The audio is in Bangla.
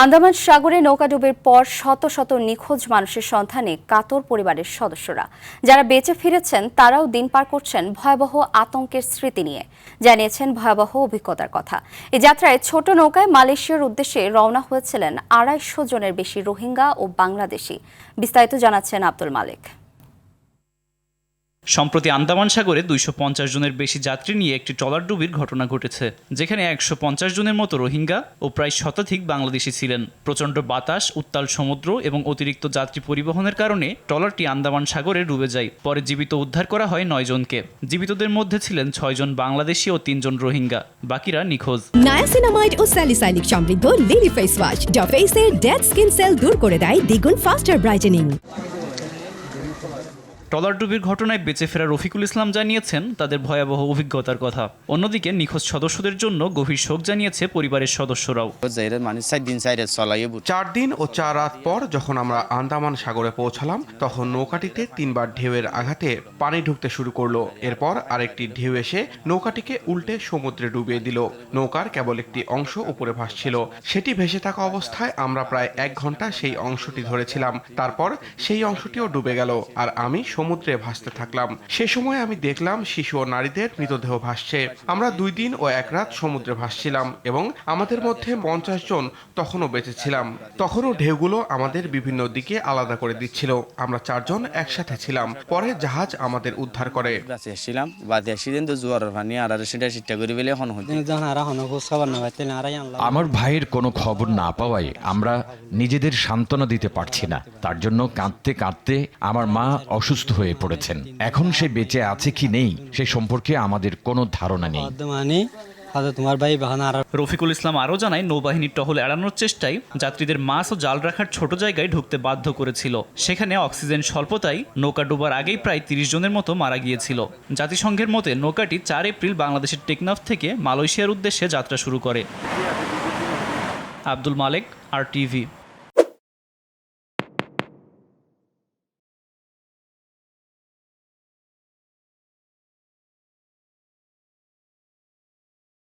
আন্দামান সাগরে নৌকাডুবির পর শত শত নিখোঁজ মানুষের সন্ধানে কাতর পরিবারের সদস্যরা। যারা বেঁচে ফিরেছেন তারাও দিন পার করছেন ভয়াবহ আতঙ্কের স্মৃতি নিয়ে, জানিয়েছেন ভয়াবহ অভিজ্ঞতার কথা। এই যাত্রায় ছোট নৌকায় মালয়েশিয়ার উদ্দেশ্যে রওনা হয়েছিলেন ২৫০ জনের বেশি রোহিঙ্গা ও বাংলাদেশি। বিস্তারিত জানাচ্ছেন আব্দুল মালেক। সম্প্রতি আন্দামান সাগরে ২৫০ জনের বেশি যাত্রী নিয়ে একটি ট্রলার ডুবির ঘটনা ঘটেছে, যেখানে ১৫০ জনের মতো রোহিঙ্গা ও প্রায় শতাধিক বাংলাদেশি ছিলেন। প্রচণ্ড বাতাস, উত্তাল সমুদ্র এবং অতিরিক্ত যাত্রী পরিবহনের কারণে ট্রলারটি আন্দামান সাগরে ডুবে যায়। পরে জীবিত উদ্ধার করা হয় ৯ জনকে। জীবিতদের মধ্যে ছিলেন ৬ জন বাংলাদেশি ও ৩ জন রোহিঙ্গা, বাকিরা নিখোঁজ। নায়াসিনামাইড ও স্যালিসাইলিক সমৃদ্ধ লিলি ফেস ওয়াশ যা ফেসের ডেড স্কিন সেল দূর করে দেয় দ্বিগুণ ফাস্টার ব্রাইটেনিং। ট্রলার ডুবির ঘটনায় বেঁচে ফেরা রফিকুল ইসলাম জানিয়েছেন তাদের ভয়াবহ অভিজ্ঞতার কথা। অন্যদিকে নিখোঁজ সদস্যদের জন্য গভীর শোক জানিয়েছে পরিবারের সদস্যরাও। ৪ দিন ও ৪ রাত পর যখন আমরা আন্দামান সাগরে পৌঁছালাম, তখন নৌকাটিতে ৩ বার ঢেউয়ের আঘাতে পানি ঢুকতে শুরু করলো। এরপর আরেকটি ঢেউ এসে নৌকাটিকে উল্টে সমুদ্রে ডুবিয়ে দিল। নৌকার কেবল একটি অংশ উপরে ভাসছিল। সেটি ভেসে থাকা অবস্থায় আমরা প্রায় ১ ঘন্টা সেই অংশটি ধরেছিলাম। তারপর সেই অংশটিও ডুবে গেল, আর আমি সমুদ্রে ভাসতে থাকলাম। সে সময় আমি দেখলাম শিশু ও নারীদের মৃতদেহ ভাসছে। আমরা ২ দিন ও ১ রাত সমুদ্রে ভাসছিলাম এবং আমাদের মধ্যে ৫০ জন তখনও বেঁচে ছিলাম। তখনও ঢেউগুলো আমাদের বিভিন্ন দিকে আলাদা করে দিচ্ছিল। আমরা ৪ জন একসাথে ছিলাম। পরে জাহাজ আমাদের উদ্ধার করে। আমার ভাইয়ের কোনো খবর না পাওয়ায় আমরা নিজেদের সান্ত্বনা দিতে পারছি না। তার জন্য কাঁদতে কাঁদতে আমার মা অসুস্থ হয়ে পড়েছেন। এখন সে বেঁচে আছে কি নেই সে সম্পর্কে আমাদের কোনো ধারণা নেই। রফিকুল ইসলাম আরও জানায়, নৌবাহিনীর টহল এড়ানোর চেষ্টায় যাত্রীদের মাছ ও জাল রাখার ছোট জায়গায় ঢুকতে বাধ্য করেছিল। সেখানে অক্সিজেন স্বল্পতায় নৌকা ডোবার আগেই প্রায় ৩০ জনের মতো মারা গিয়েছিল। জাতিসংঘের মতে নৌকাটি ৪ এপ্রিল বাংলাদেশের টেকনাফ থেকে মালয়েশিয়ার উদ্দেশ্যে যাত্রা শুরু করে। আব্দুল মালেক, RTV।